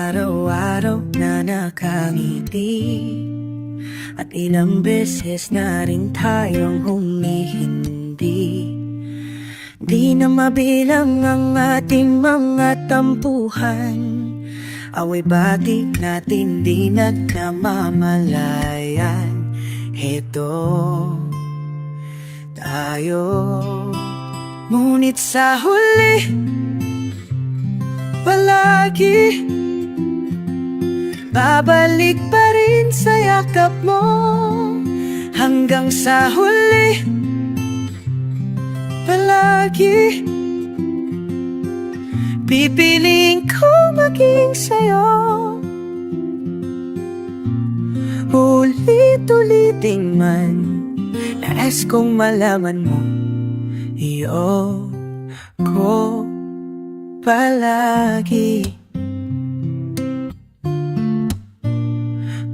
araw-araw na nakangiti, at ilang beses na rin tayong humihindi. Di na mabilang ang ating mga tampuhan, away batik natin di nagkamamalayan. Heto tayo, ngunit sa huli palagi babalik pa rin sa yakap mo. Hanggang sa huli palagi pipiliin ko maging sa'yo. Ulit-ulitin man, nais kong malaman mo, iyo ko palagi,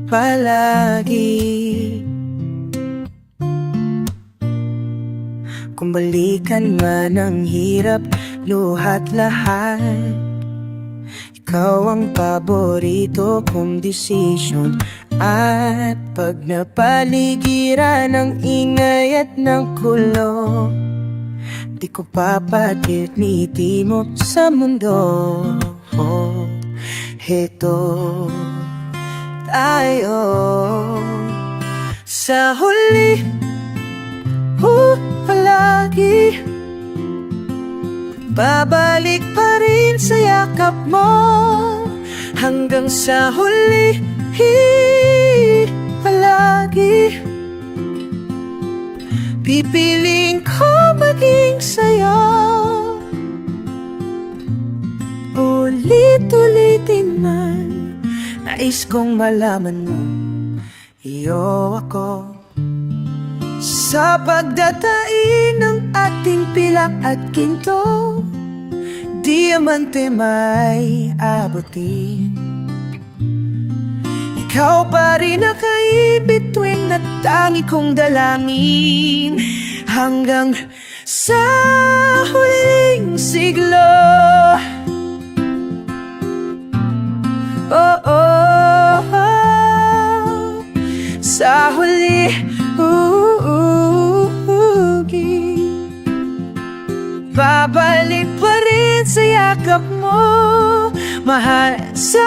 palagi. Kung balikan man ang hirap, luhat lahat, ikaw ang paborito kong desisyon. At pag napaligiran ng ingay at ng kulo, di ko papatit ngiti mo sa mundo. Heto tayo sa huli, palagi babalik pa rin sa yakap mo. Hanggang sa huli palagi pipiliin ko maging sa'yo. Ulit-ulitin man, nais kong malaman mo, iyo ako. Sa pagdatain ng ating pilak at ginto, diamante may abutin. Ikaw pa rin nakaibig tuwing natangi kong dalangin. Hanggang sa huling siglo, oh, oh, oh. Sa huli babalik pa rin sa yakap mo, mahal sa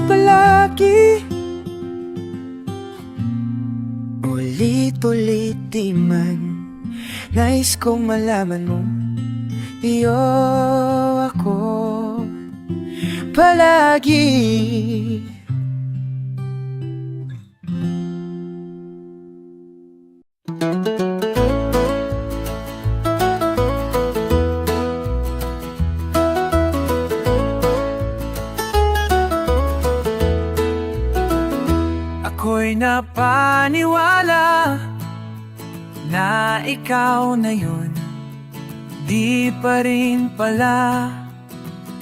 palagi. Ulit-ulitin man, nais kong malaman mo, iyo ako palagi. Ako'y napaniwala na ikaw na yun, di pa rin pala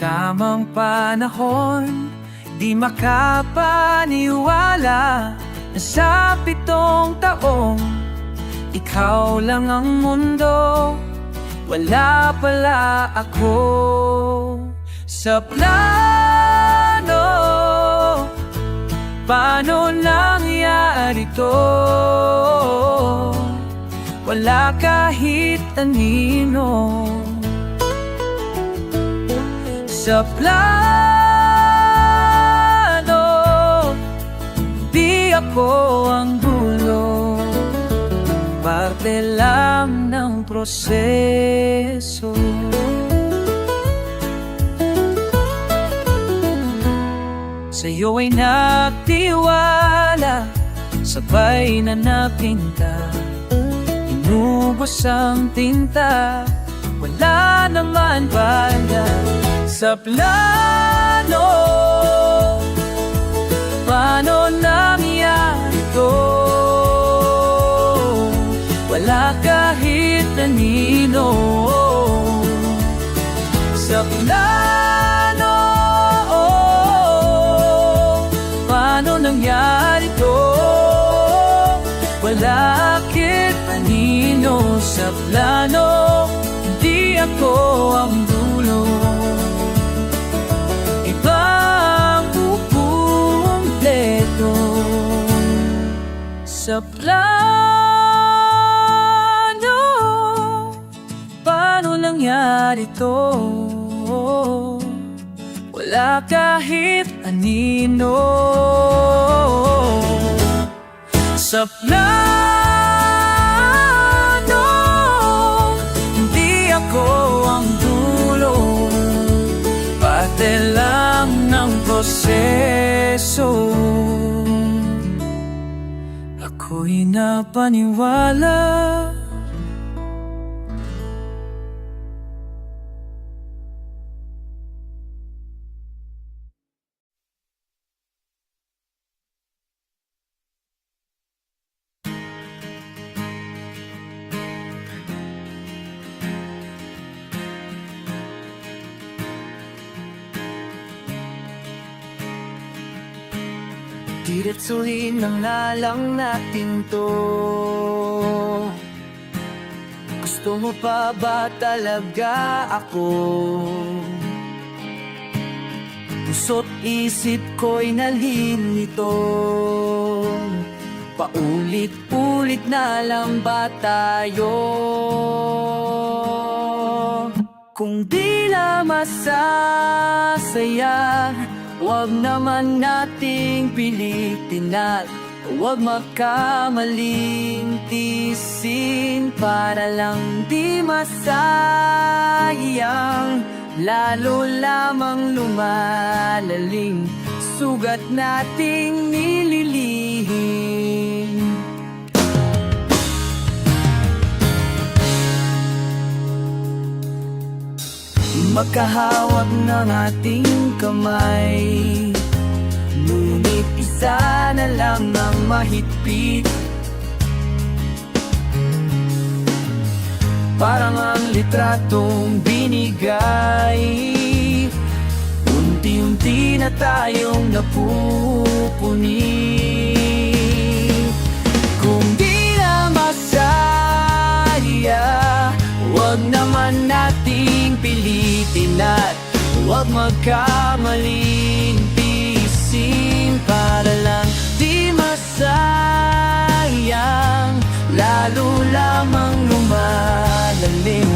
tamang panahon. Di makapaniwala na sa 7 taong ikaw lang ang mundo, wala pala ako sa plano. Paano nangyari to? Wala kahit anino sa plano. Di ako ang dulo, parte lang ng proseso. Sa'yo ay nagtiwala, sabay na napinta, inubos ang tinta, wala naman bala sa plano. Paano nangyari to? Wala kahit anino sa plano. Paano nangyari to? Wala kahit anino sa plano. Hindi ako ang dulo, sa plano. Paano nangyari to? Wala kahit anino. Sa plano, hindi ako ang dulo, parte lang ng proseso. Ako'y napaniwala. Diretsuhin na lang natin to. Gusto mo pa ba talaga ako? Puso't isip ko'y nalilito. Paulit-ulit na lang ba tayo? Kung di na masasaya, huwag naman nating pilitin at huwag magkamaling tisin para lang di masayang. Lalo lamang lumalaling sugat nating nililihim. Magkahawak ng ating kamay, ngunit isa na lang ang mahigpit. Parang ang litratong binigay, unti-unti na tayong napupuni. Kung di na masaya, huwag naman nating pilitin at huwag magkamaling tisin para lang di masayang. Lalo lamang lumalalim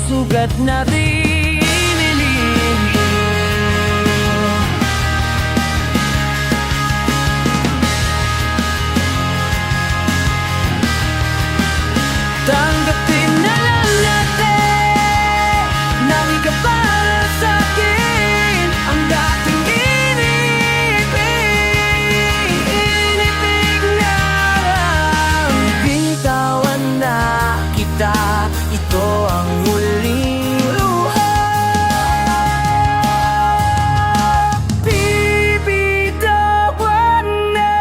sugat na rinilihim. Tanggapin na lang natin na ikaw para sa'kin ang dating inibig na lang. Binitawan na kita, ito ang huling luha. Bibitawan na.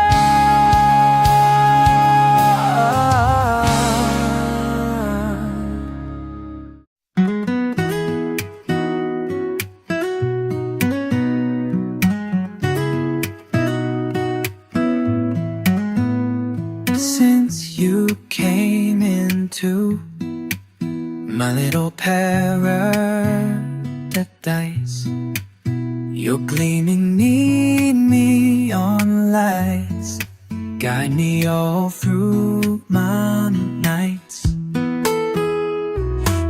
Since you came into my little paradise, your gleaming neon lights guide me all through my nights.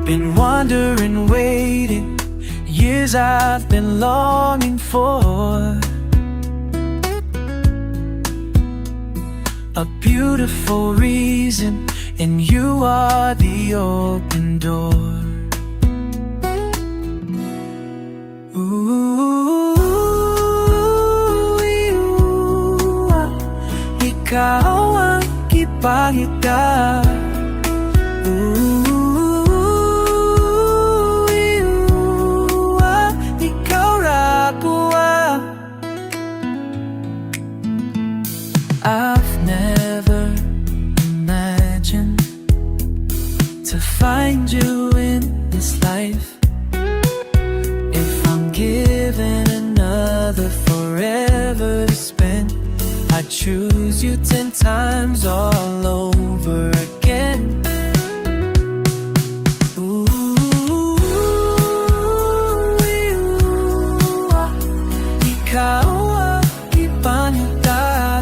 Been wondering, waiting, years I've been longing for a beautiful reason, and you are the open door. Ikaw ang ipangita. Ikaw rakuha. I've never imagined to find you in this life. If I'm given another forever to spend, I'd choose you 10 times all over again. Ikaw ang ipanita.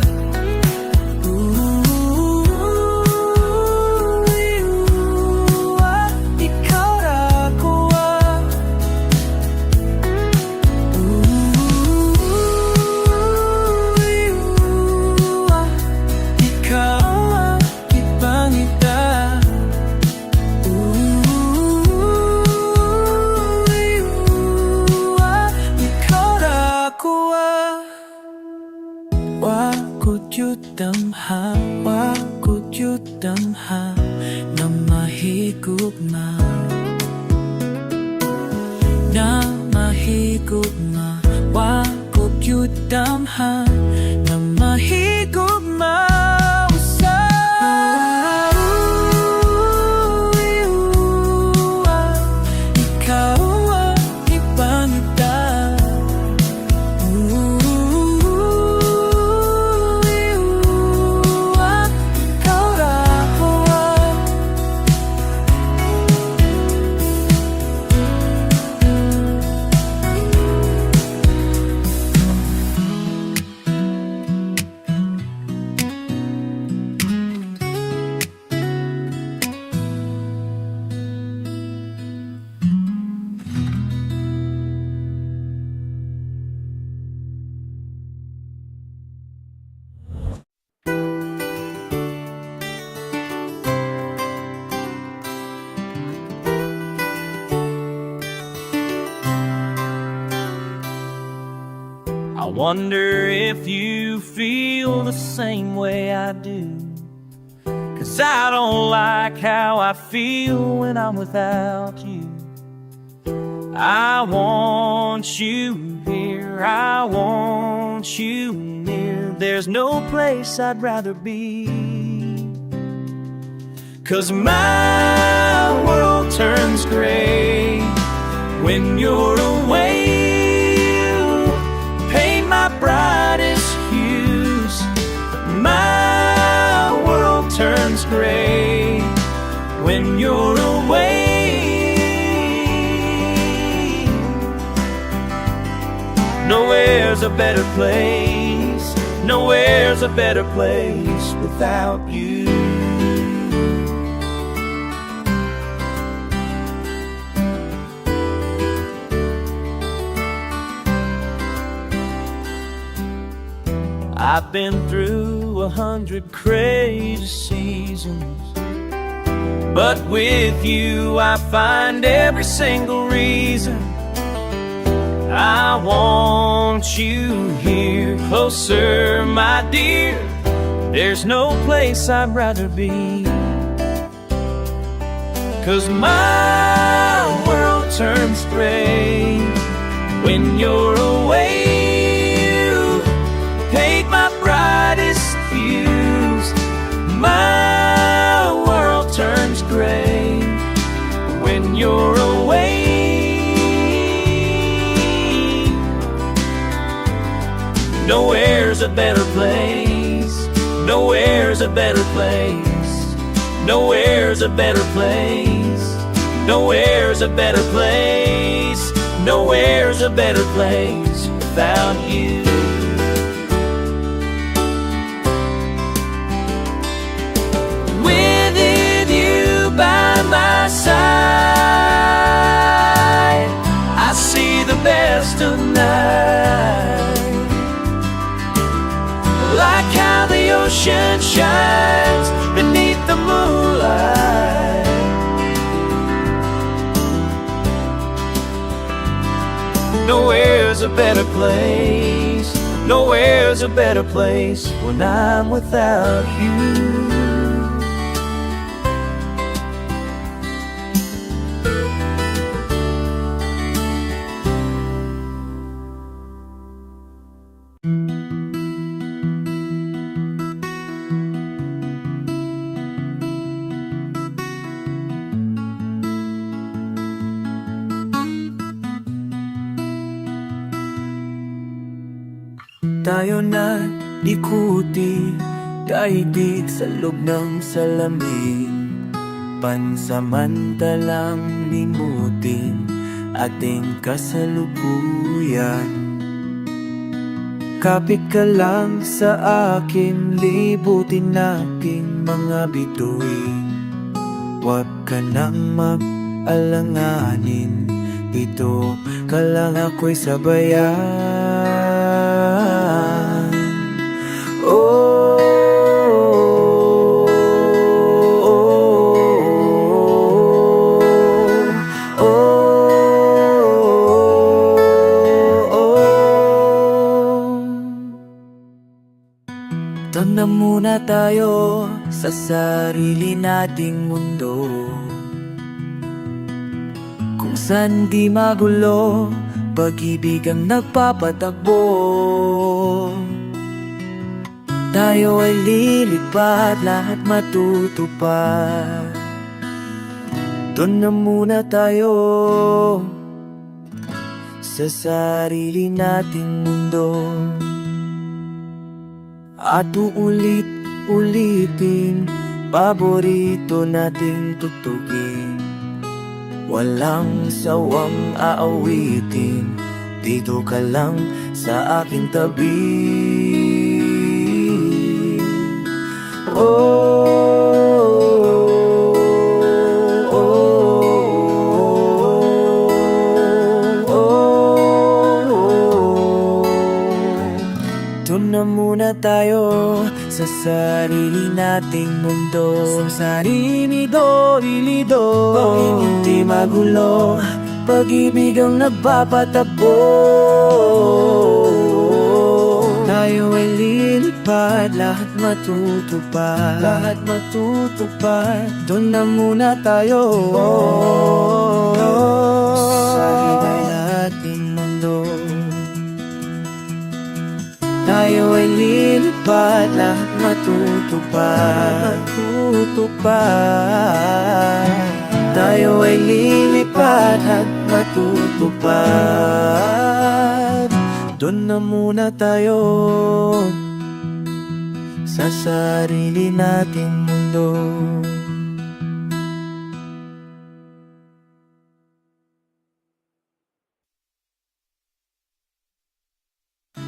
kudyutamha, wa kudyutamha na mahigugma, na mahigugma, wa kudyutamha na mahigugma. I wonder if you feel the same way I do, 'cause I don't like how I feel when I'm without you. I want you here, I want you near. There's no place I'd rather be, 'cause my world turns gray when you're away. My brightest hues, my world turns gray when you're away. Nowhere's a better place, nowhere's a better place without you. I've been through 100 crazy seasons, but with you I find every single reason. I want you here, closer, my dear. There's no place I'd rather be, 'cause my world turns gray when you're away. Paint my brightest hues, my world turns gray when you're away. Nowhere's a better place, nowhere's a better place, nowhere's a better place, nowhere's a better place, nowhere's a better place without you. By my side, I see the best of night, like how the ocean shines beneath the moonlight. Nowhere's a better place, nowhere's a better place when I'm without you. Tayo na ikuti, daigdig sa loob ng salamin. Pansamantalang limutin ating kasalukuyan. Kapit ka lang sa akin, libutin natin mga bituin. Huwag ka nang mag-alanganin, ito ka lang ako'y sabayan. Oh, Doon na muna tayo sa sarili nating mundo, kung saan di magulo, pag-ibig ang nagpapatakbo. Tayo ay lilipat, lahat matutupad. Doon na muna tayo sa sarili nating mundo, at uulit-ulitin paborito nating tugtugin. Walang sawang aawitin, dito ka lang sa aking tabi. Doon na muna tayo sa sarili nating mundo, sa sarili-do-ilido. Hindi magulo, pag-ibig ang nagpapatakbo. Tayo ay lilipad, lahat matutupad, lahat matutupad. Doon na muna tayo sa sarili nating mundo. Tayo ay lilipad, lahat matutupad, matutupad. Tayo ay lilipad at matutupad. Doon na muna tayo sa sarili nating mundo.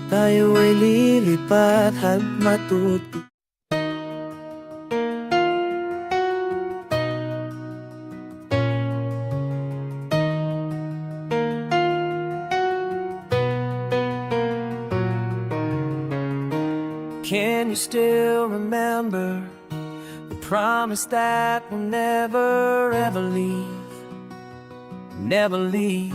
Tayo ay lilipat at matutupad. Can you still remember the promise that we'll never ever leave? Never leave.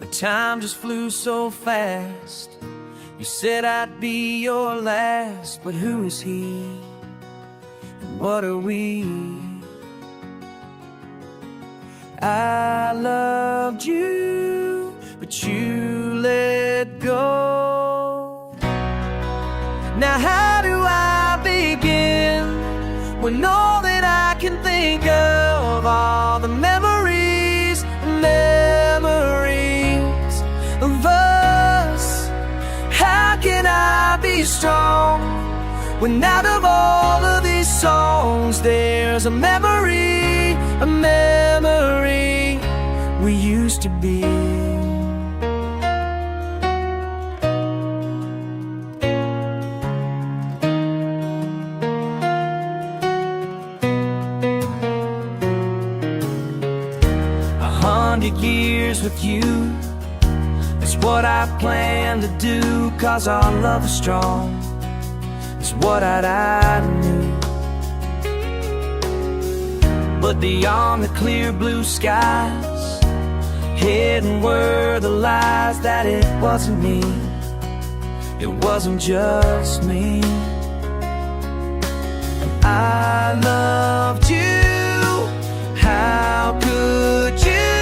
But time just flew so fast. You said I'd be your last, but who is he? And what are we? I loved you, but you let go. Now how do I begin when all that I can think of are the memories, memories of us? How can I be strong when out of all of these songs there's a memory, a memory we used to be? Years with you is what I plan to do, 'cause our love is strong, is what I knew. But beyond the clear blue skies, hidden were the lies that it wasn't me, it wasn't just me. And I loved you, how could you?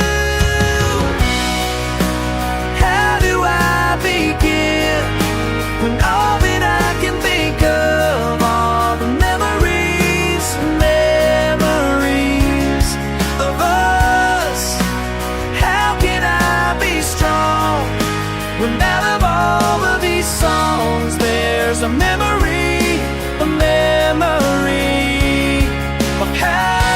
When all that I can think of are the memories, memories of us. How can I be strong when out of all of these songs there's a memory, a memory of how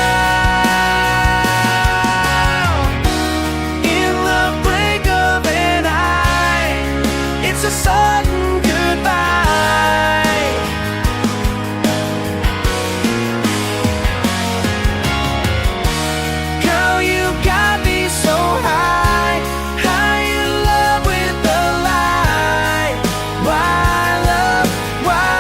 in the blink of an eye it's a sudden goodbye. Girl, you got me so high, high in love with the light. Why, love, why?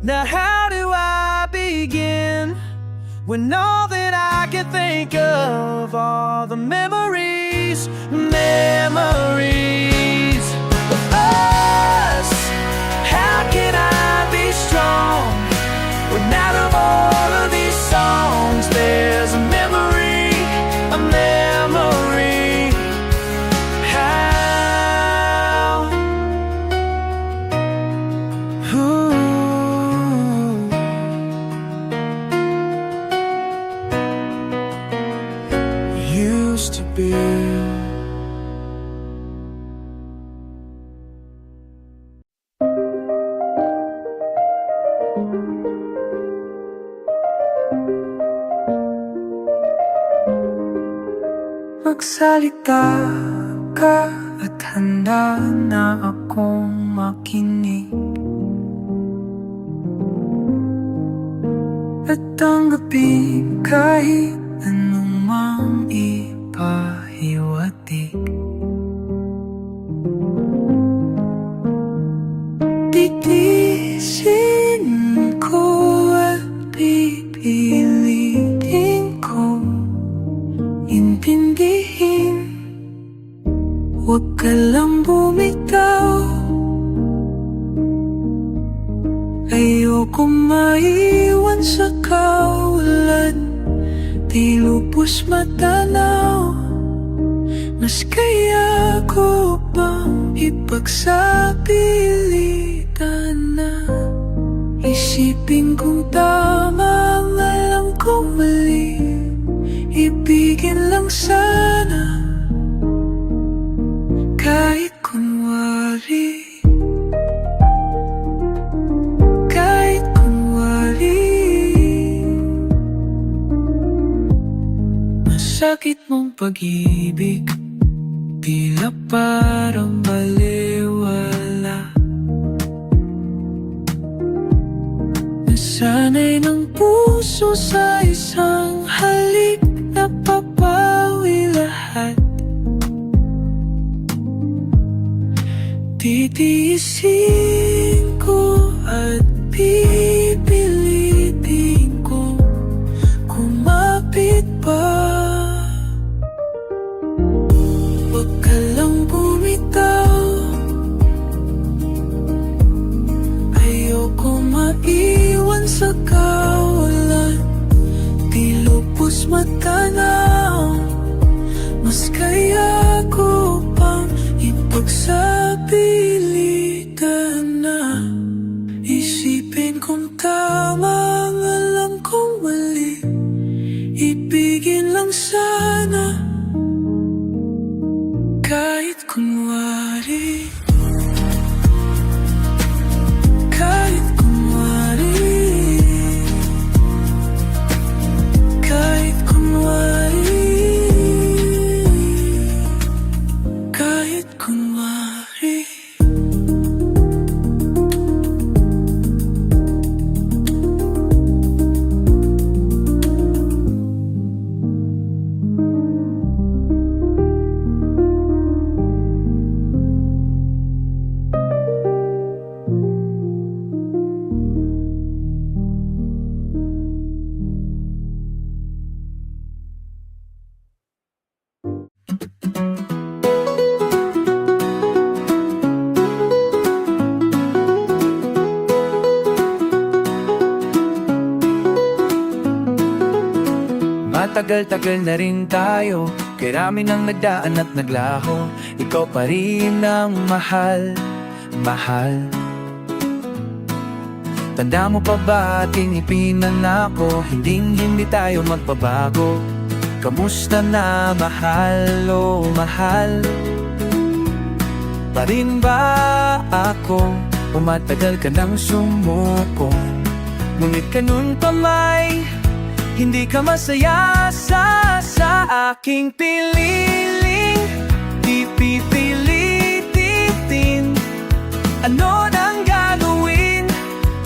Now how do I begin when all that I can think of are all the memories, memories of us. How can I be strong when out of all of these songs there's a memory, a memory? How? Ooh. Used to be. Magsalita ka at handa na akong makinig, at tanggapin kahit anumang ipahiwatig. Titiisin ko at pipilitin ko intindihin. Huwag ka lang bumitaw, ayoko maiwan sa kawalan, di lubos matanaw. Mas kaya ko bang ipagsapilitan na isipin kung tama, alam kong mali, ibigin lang sana kahit kunwari, kahit kunwari. Masakit mong pag-ibig, tila parang baliwala. Nasanay ng puso sa isang halik, napapawi lahat. Titiisin ko at pipilitin ko kumapit pa. Huwag ka lang bumitaw, ayoko maiwan sa kawalan, di lubos matanaw. Mas kaya ko pang ipagsapilitan na isipin kung tama, alam kong mali, ibigin lang sana kahit kunwari, kahit kunwari, kahit kunwari, kahit kunwari. Matagal-tagal na rin tayo, karami nang nagdaan at naglaho. Ikaw pa rin ang mahal, mahal. Tanda mo pa ba ating ipinangako, hindi tayo magbabago? Kamusta na mahal, oh mahal? Pa rin ba ako, o matagal ka nang sumuko? Ngunit ganun pa may hindi ka masaya sa aking pililing. Di pipilitin, ano nang gagawin?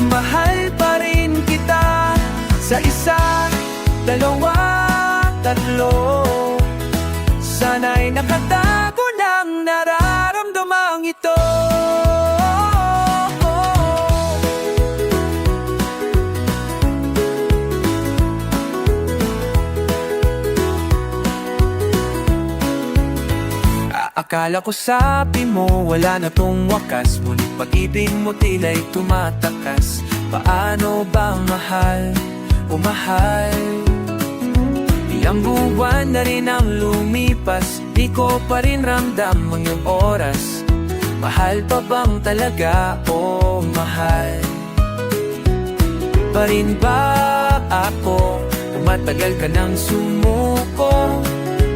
Mahal pa rin kita sa isa, dalawa, tatlo. Sana'y nakatago ng nararamdamang ito. Akala ko sabi mo wala na tong wakas, ngunit pag-ibig mo tila'y tumatakas. Paano ba mahal o mahal? Ilang buwan na rin ang lumipas, di ko pa rin ramdam ang iyong oras. Mahal pa bang talaga o mahal pa rin ba ako? Tumatagal ka nang sumuko,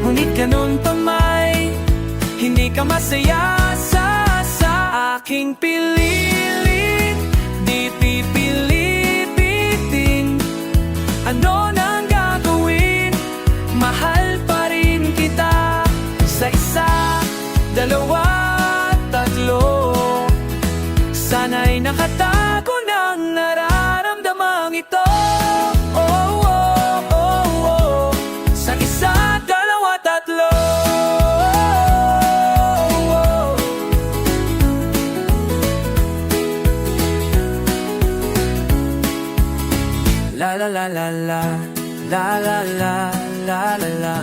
ngunit ganun pa may hindi ka masaya sa aking pililit. Di pipilipitin, ano nang gagawin? Mahal pa rin kita sa isa, dalawa, tatlo. Sana'y nakatago ng nararamdamang ito. Oh, oh, oh, oh. Sa isa, dalawa, tatlo. Oh, oh. La la la la la, la la la, la la la.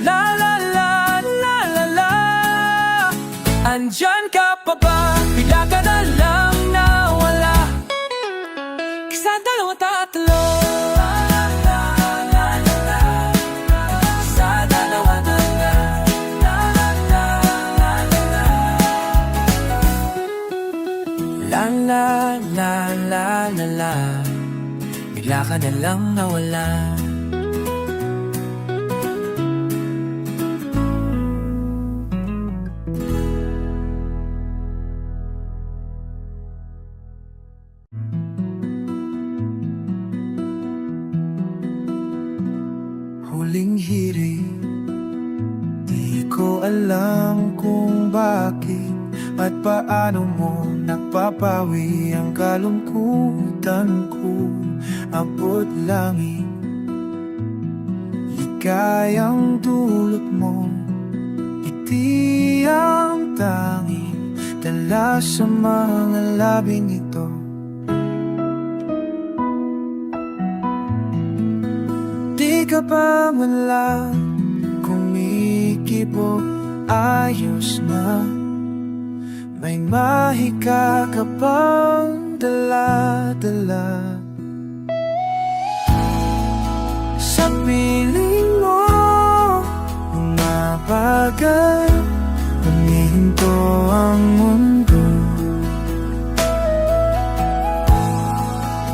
La la la, la la la. Andyan ka pa ba? Bigla ka na lang nawala. Isa, dalawa, tatlo. La la la, la la la. Isa, dalawa, tatlo. La la la, la la la. La la la, la la la. Bigla ka na lang nawala. Huling hiling, di ko alam kung bakit at paano mo nagpapawi ang kalungkutan ko. Abot langit, ligayang dulot mo, iti ang tanging dala sa mga labing ito. Di ka pa man lang kumikibo, ayos na. May mahika ka pang dala-dala. Sa piling mo, umabagal, humihinto ang mundo.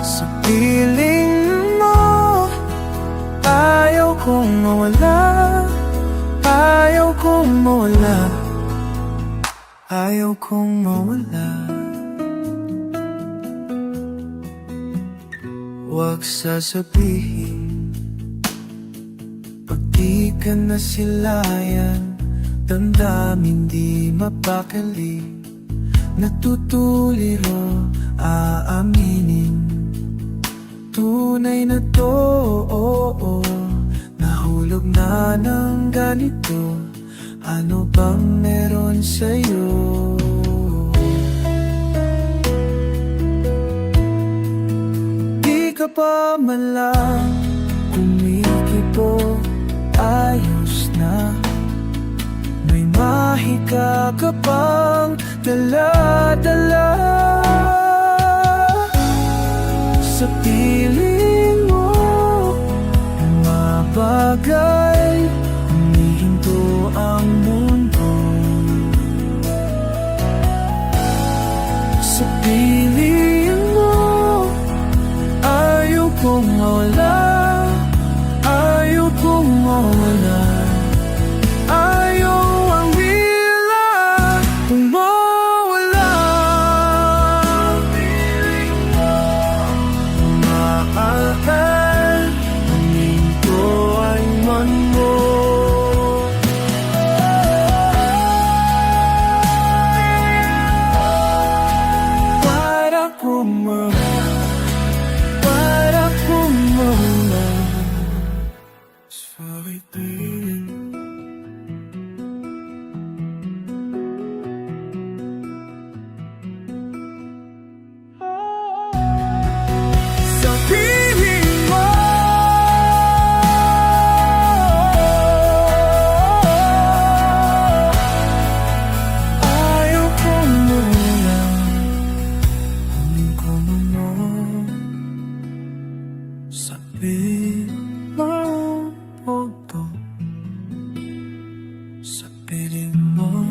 Sa piling ayaw kong mawala, ayaw kong mawala, ayaw kong mawala. Huwag sasabihin pag di ka nasilayan, damdamin di mapakali. Natutuliro, aaminin tunay na to, nahulog na ng ganito. Ano bang meron sa'yo? Di ka pa man lang kumikibo, ayos na. May mahika ka pang dala-dala. Sa piling mo, mabagal, humihinto ang mundo. Sa piling mo, ayaw kong mawala, ayaw kong mawala. Ayaw ang wila kung mawala. Mahal, huminto ay man piling mo